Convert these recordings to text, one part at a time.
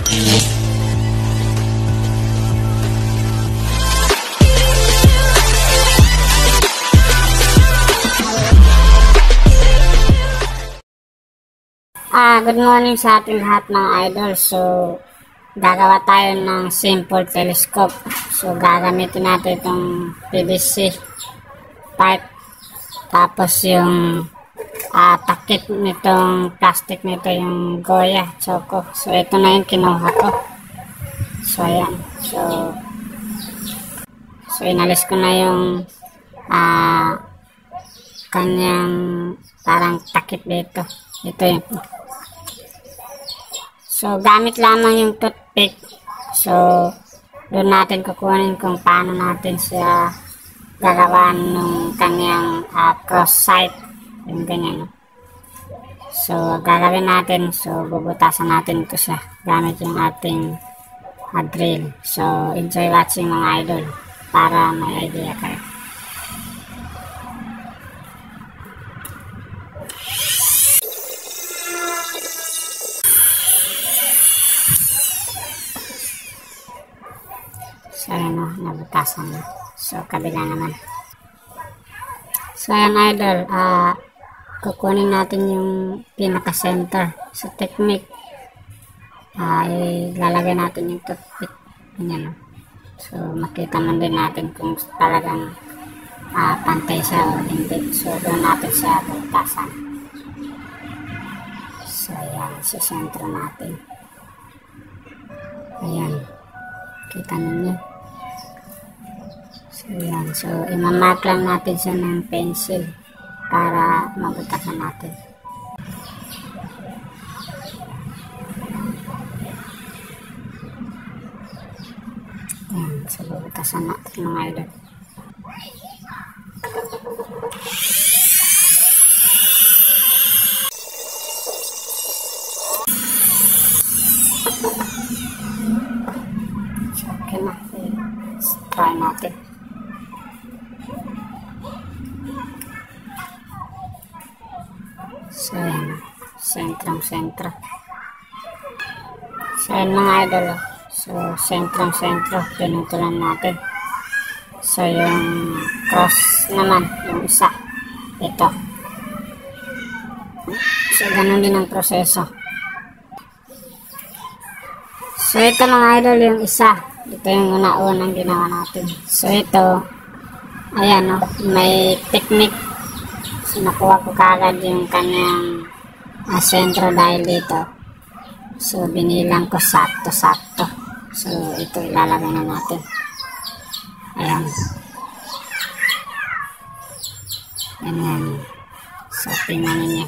Good morning sa ating lahat mga idol. So, gagawa tayo ng simple telescope. So, gagamitin natin itong PVC pipe. Tapos yung takip nitong plastic nito, yung Goya, Choco. So, ito na yung kinuha ko. So, ayan. So inalis ko na yung kanyang parang takip dito. Ito yun. So, gamit lamang yung toothpick. So, doon natin kukunin kung paano natin siya gagawan ng kanyang cross sight. Yung ganyan. So, gagawin natin. So, bubutasan natin ito siya gamit yung ating drill. So, enjoy watching mga idol para may idea kayo. So, ayan o, nabutasan na. So, kabila naman. So, ayan idol, kukunin natin yung pinaka-center sa technique. Ilalagay natin yung toothpick. Ganyan o. So, makita man din natin kung talagang pantay siya o hindi. So, doon natin siya butasan. So, ayan, sa center natin. Ayan. Kita ninyo. So, yan. So, imamark lang natin siya ng pencil para mabutasan natin. Yan. So, bubutasan natin mga idol. So, okay na. Try natin. So, yan. Sentrong-sentro. So, yan mga idol. So, sentrong-sentro. Pinutulan natin. So, yung cross naman. Yung isa. Ito. So, ganun din ang proseso. So, ito mga idol yung isa. Ito yung una-unang ginawa natin. So, ito. Ayan o. May technique. So, nakuha ko kagad yung kanyang sentro dahil dito. So, binilang ko sakto-sakto. So, ito ilalagay na natin. Ayan. Ganyan. So, tingnan niyo.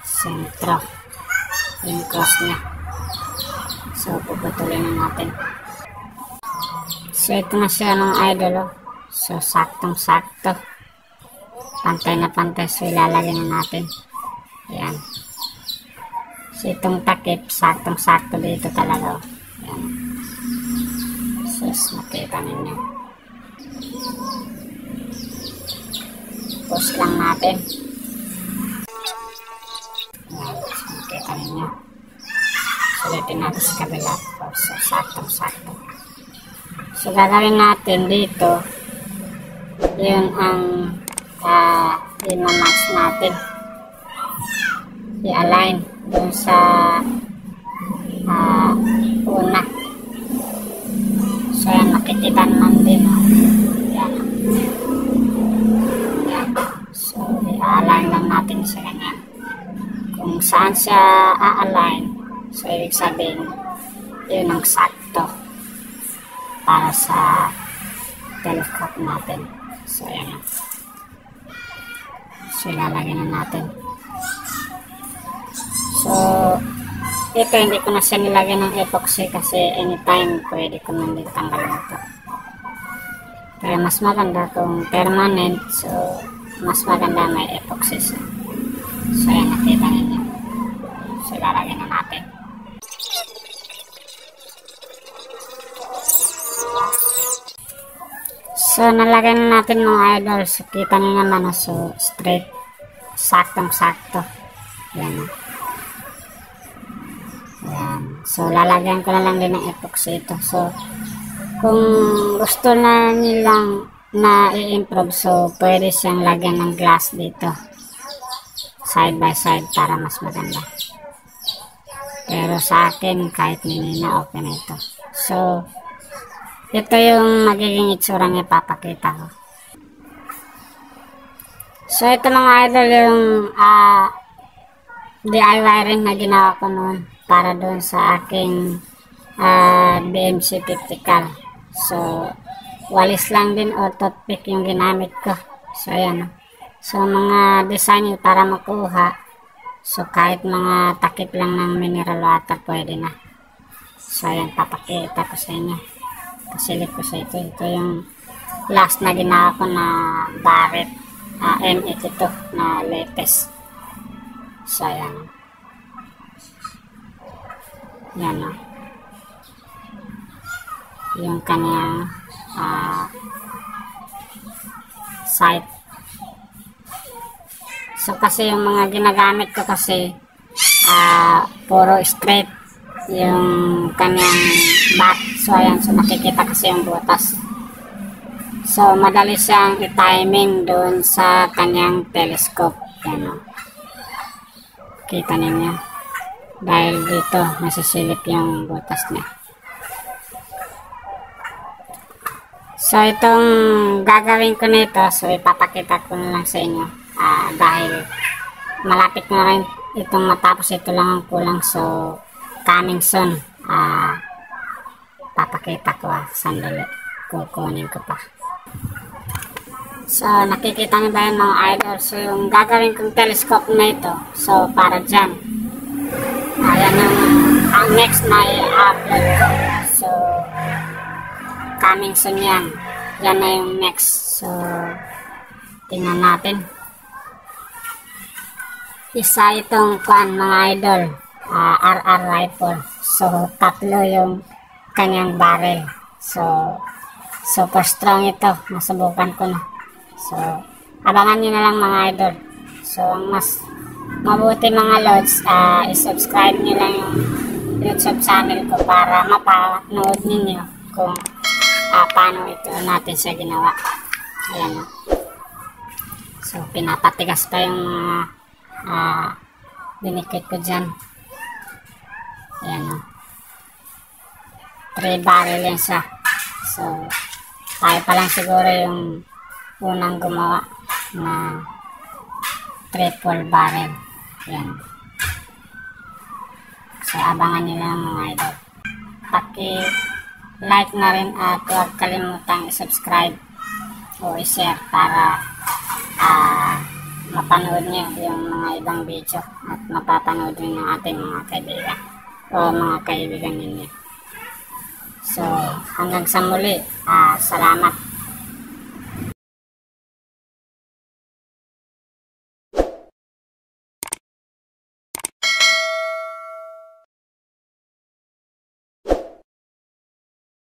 Sentro. Yung cross niya. So, puputulin na natin. So, ito na siya ng idol. So, saktong-sakto. Pantay na pantay. So, ilalagay na natin. Ayan. So, itong takip, saktong-sakto dito talaga. Ayan. So, makita ninyo. Push lang natin. Ayan. So, makita ninyo. Sulitin natin sa kabila. So, saktong-sakto. So, gagawin natin dito. Yun ang i-max natin. I-align dun sa una. So, yan, makikita naman din. Yan. Yan. So, i-align lang natin sa ganyan. Kung saan siya a-align, so, ibig sabihin, yun ang sakto para sa telescope natin. So, yan. So, ilalagay na natin. So, ito hindi ko na siya nilagay ng epoxy kasi anytime pwede ko nang ditanggalin ito. Pero mas maganda kung permanent. So, mas maganda may epoxy siya. So, yan, nakita ninyo. So, ilalagay na natin. So, nalagay na natin mga idol. So, kita nyo naman. So, straight. Saktong-sakto. Yan. Yan. So, lalagyan ko na lang din ng epoxy ito. So, kung gusto na nilang na i-improve, so, pwede siyang lagyan ng glass dito. Side by side para mas maganda. Pero sa akin, kahit mini na okay na ito. So, ito yung magiging itsura niya papakita ko. So, ito mga idol yung DIY ring na ginawa ko noon para doon sa aking BMC 50 cal. So, walis lang din o toothpick yung ginamit ko. So, ayan. So, mga design yung para makuha. So, kahit mga takip lang ng mineral water, pwede na. So, ayan. Papakita ko sa inyo. Pasilip ko sa ito. Ito yung last na ginawa ko na Barrett M82 na latest. So, ayan. Yan o. Yung kanyang sight. So, kasi yung mga ginagamit ko kasi puro straight yung kanyang bat. So, ayan. So, nakikita kasi yung butas. So, madali siyang i-timing doon sa kanyang telescope. Yan o. Kita ninyo. Dahil dito, masisilip yung butas niya. So, itong gagawin ko nito, so ipapakita ko na lang sa inyo. Dahil malapit na rin itong matapos, ito lang ang kulang. So, coming soon. Papakita ko sandali. Kukunin ko pa. So, nakikita niyo ba yun mga idol? So, yung gagawin kong telescope na ito, so, para dyan. Ayan ang next na i-upload ko. So, coming soon yan. Yan na yung next. So, tingnan natin. Isa itong mga idol. RR rifle. So, tatlo yung kanyang barrel. So, super strong ito. Nasubukan ko na. So, abangan nyo na lang mga idol. So, ang mas mabuti mga lods, i-subscribe nyo lang yung YouTube channel ko para mapanood ninyo kung paano ito natin siya ginawa. Ayan o. So, pinapatigas pa yung mga dinikit ko dyan. Ayan o. 3 barrel yan siya. So, tayo pa lang siguro yung unang gumawa na triple barrel. Yan. So, abangan nyo lang mga idol. Paki-like na rin at huwag kalimutang i-subscribe o i-share para mapanood nyo yung mga ibang video at mapapanood nyo ng ating mga kaibigan o mga kaibigan ninyo. So, hanggang sa muli, salamat.